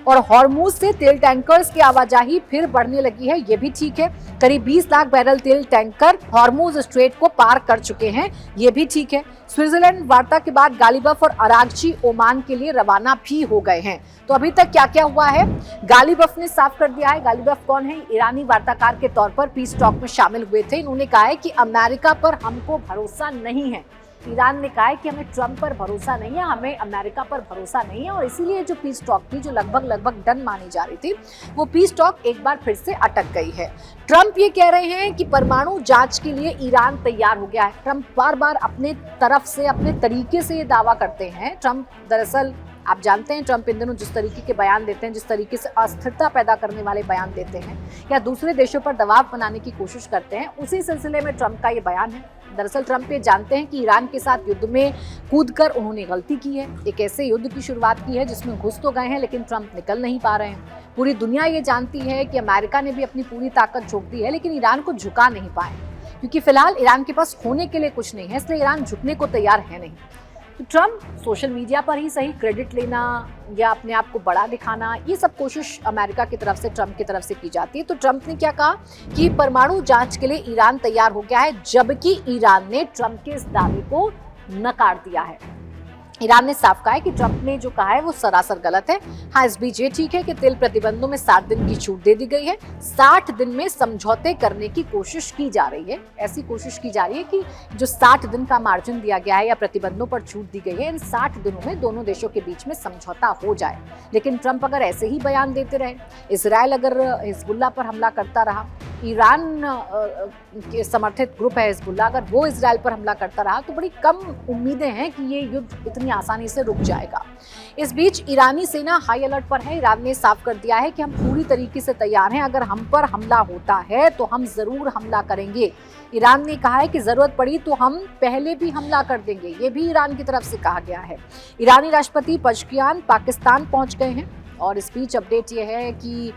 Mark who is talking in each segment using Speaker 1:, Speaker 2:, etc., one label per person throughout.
Speaker 1: और हॉर्मूज से तेल टैंकर्स की आवाजाही फिर बढ़ने लगी है, ये भी ठीक है। करीब 20 लाख बैरल तेल टैंकर हॉर्मूज स्ट्रेट को पार कर चुके हैं, ये भी ठीक है। स्विट्जरलैंड वार्ता के बाद गालिबफ और अरागची ओमान के लिए रवाना भी हो गए हैं। तो अभी तक क्या क्या हुआ है, गालिबफ ने साफ कर दिया है। गालिबफ कौन है? ईरानी वार्ताकार के तौर पर पीस टॉक में शामिल हुए थे। इन्होंने कहा है कि अमेरिका पर हमको भरोसा नहीं है। ईरान ने कहा है कि हमें ट्रंप पर भरोसा नहीं है, हमें अमेरिका पर भरोसा नहीं है, और इसीलिए जो पीस टॉक थी, जो लगभग डन मानी जा रही थी, वो पीस टॉक एक बार फिर से अटक गई है। ट्रंप ये कह रहे हैं कि परमाणु जांच के लिए ईरान तैयार हो गया है। ट्रंप बार बार अपने तरफ से, अपने तरीके से ये दावा करते हैं। ट्रंप दरअसल, आप जानते हैं, ट्रंप इन दिनों जिस तरीके के बयान देते हैं, जिस तरीके से अस्थिरता पैदा करने वाले बयान देते हैं या दूसरे देशों पर दबाव बनाने की कोशिश करते हैं, उसी सिलसिले में ट्रंप का ये बयान है। दरअसल ट्रंप ये जानते हैं कि ईरान के साथ युद्ध में कूदकर उन्होंने गलती की है। एक ऐसे युद्ध की शुरुआत की है जिसमें घुस तो गए हैं, लेकिन ट्रंप निकल नहीं पा रहे हैं। पूरी दुनिया ये जानती है कि अमेरिका ने भी अपनी पूरी ताकत झोंक दी है, लेकिन ईरान को झुका नहीं पाए, क्योंकि फिलहाल ईरान के पास होने के लिए कुछ नहीं है, इसलिए ईरान झुकने को तैयार है नहीं। तो ट्रंप सोशल मीडिया पर ही सही क्रेडिट लेना या अपने आप को बड़ा दिखाना, ये सब कोशिश अमेरिका की तरफ से, ट्रंप की तरफ से की जाती है। तो ट्रंप ने क्या कहा कि परमाणु जांच के लिए ईरान तैयार हो गया है, जबकि ईरान ने ट्रंप के इस दावे को नकार दिया है। ईरान ने साफ कहा है कि ट्रंप ने जो कहा है वो सरासर गलत है। हाँ, इस बीच ये ठीक है कि तेल प्रतिबंधों में 7 दिन की छूट दे दी गई है। 60 दिन में समझौते करने की कोशिश की जा रही है। ऐसी कोशिश की जा रही है कि जो 60 दिन का मार्जिन दिया गया है या प्रतिबंधों पर छूट दी गई है, इन 60 दिनों में दोनों देशों के बीच में समझौता हो जाए। लेकिन ट्रंप अगर ऐसे ही बयान देते रहे, इसराइल अगर हिजबुल्लाह पर हमला करता रहा, ईरान के समर्थित ग्रुप है हिजबुल्लाह, अगर वो इजराइल पर हमला करता रहा, तो बड़ी कम उम्मीदें हैं कि ये युद्ध इतनी आसानी से रुक जाएगा। इस बीच ईरानी सेना हाई अलर्ट पर है। ईरान ने साफ कर दिया है कि हम पूरी तरीके से तैयार हैं, अगर हम पर हमला होता है तो हम जरूर हमला करेंगे। ईरान ने कहा है कि जरूरत पड़ी तो हम पहले भी हमला कर देंगे, ये भी ईरान की तरफ से कहा गया है। ईरानी राष्ट्रपति पजकियान पाकिस्तान पहुंच गए हैं, और इस बीच अपडेट ये है कि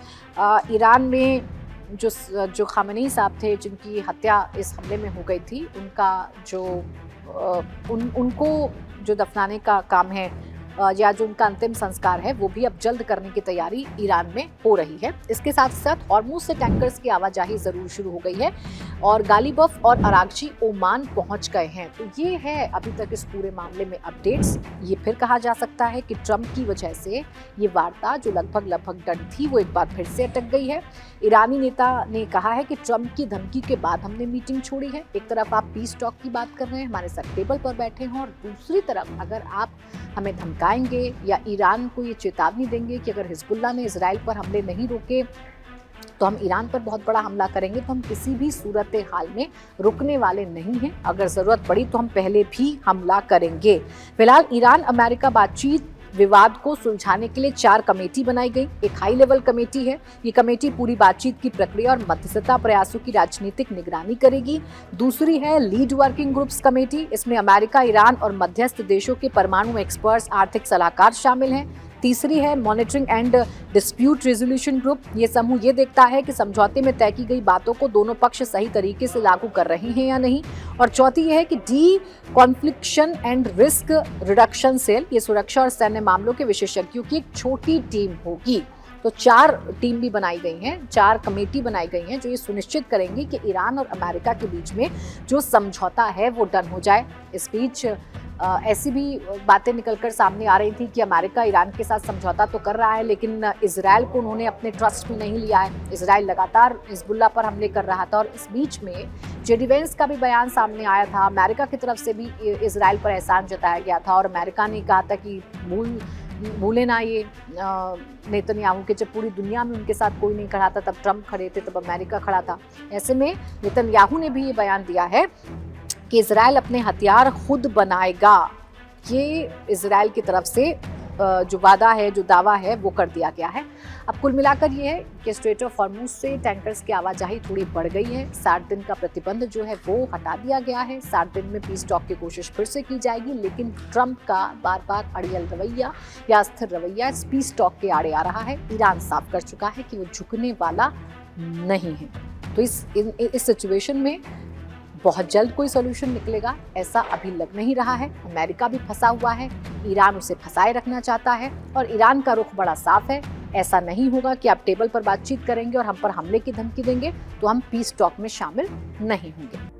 Speaker 1: ईरान में जो खामेनी साहब थे, जिनकी हत्या इस हमले में हो गई थी, उनका जो उनको जो दफनाने का काम है या जो उनका अंतिम संस्कार है, वो भी अब जल्द करने की तैयारी ईरान में हो रही है। इसके साथ साथ हॉर्मूज से टैंकर्स की आवाजाही जरूर शुरू हो गई है, और गालिबफ और अरागची ओमान पहुंच गए हैं। तो ये है अभी तक इस पूरे मामले में अपडेट्स। ये फिर कहा जा सकता है कि ट्रंप की वजह से ये वार्ता जो लगभग डन थी, वो एक बार फिर से अटक गई है। ईरानी नेता ने कहा है कि ट्रंप की धमकी के बाद हमने मीटिंग छोड़ी है। एक तरफ आप पीस टॉक की बात कर रहे हैं, हमारे साथ टेबल पर बैठे हैं, और दूसरी तरफ अगर आप हमें धमकाएंगे या ईरान को ये चेतावनी देंगे कि अगर हिजबुल्लाह ने इजराइल पर हमले नहीं रोके तो हम ईरान पर बहुत बड़ा हमला करेंगे, तो हम किसी भी सूरत हाल में रुकने वाले नहीं हैं। अगर ज़रूरत पड़ी तो हम पहले भी हमला करेंगे। फिलहाल ईरान अमेरिका बातचीत विवाद को सुलझाने के लिए 4 कमेटी बनाई गई। एक हाई लेवल कमेटी है, ये कमेटी पूरी बातचीत की प्रक्रिया और मध्यस्थता प्रयासों की राजनीतिक निगरानी करेगी। दूसरी है लीड वर्किंग ग्रुप्स कमेटी, इसमें अमेरिका, ईरान और मध्यस्थ देशों के परमाणु एक्सपर्ट्स, आर्थिक सलाहकार शामिल हैं। तीसरी है monitoring and dispute resolution group, ये समूह ये देखता है कि समझौते में तय की गई बातों को दोनों पक्ष सही तरीके से लागू कर रहे हैं या नहीं। और चौथी ये है कि deconfliction and risk reduction cell, ये सुरक्षा और सैन्य मामलों के विशेषज्ञों की एक छोटी टीम होगी। तो 4 टीम भी बनाई गई हैं, 4 कमेटी बनाई गई हैं, जो ये सुनिश्चित करेंगी कि ईरान और अमेरिका के बीच में जो समझौता है वो डन हो जाए। इस बीच ऐसी भी बातें निकलकर सामने आ रही थी कि अमेरिका ईरान के साथ समझौता तो कर रहा है, लेकिन इजराइल को उन्होंने अपने ट्रस्ट में नहीं लिया है। इजराइल लगातार हिजबुल्लाह पर हमले कर रहा था, और इस बीच में जेडी वेंस का भी बयान सामने आया था। अमेरिका की तरफ से भी इजराइल पर एहसान जताया गया था, और अमेरिका ने कहा था कि भूले ना ये नेतन्याहू के, जब पूरी दुनिया में उनके साथ कोई नहीं खड़ा था, तब ट्रंप खड़े थे, तब अमेरिका खड़ा था। ऐसे में नेतन्याहू ने भी ये बयान दिया है कि इजराइल अपने हथियार खुद बनाएगा। ये इजराइल की तरफ से जो वादा है, जो दावा है, वो कर दिया गया है। अब कुल मिलाकर ये है कि स्ट्रेट ऑफ हॉर्मूज से टैंकर्स की आवाजाही थोड़ी बढ़ गई है। 60 दिन का प्रतिबंध जो है वो हटा दिया गया है। 60 दिन में पीस टॉक की कोशिश फिर से की जाएगी, लेकिन ट्रंप का बार बार अड़ियल रवैया या अस्थिर रवैया इस पीस टॉक के आड़े आ रहा है। ईरान साफ कर चुका है कि वो झुकने वाला नहीं है। तो इस सिचुएशन में बहुत जल्द कोई सोल्यूशन निकलेगा ऐसा अभी लग नहीं रहा है। अमेरिका भी फंसा हुआ है, ईरान उसे फंसाए रखना चाहता है और ईरान का रुख बड़ा साफ है। ऐसा नहीं होगा कि आप टेबल पर बातचीत करेंगे और हम पर हमले की धमकी देंगे तो हम पीस टॉक में शामिल नहीं होंगे।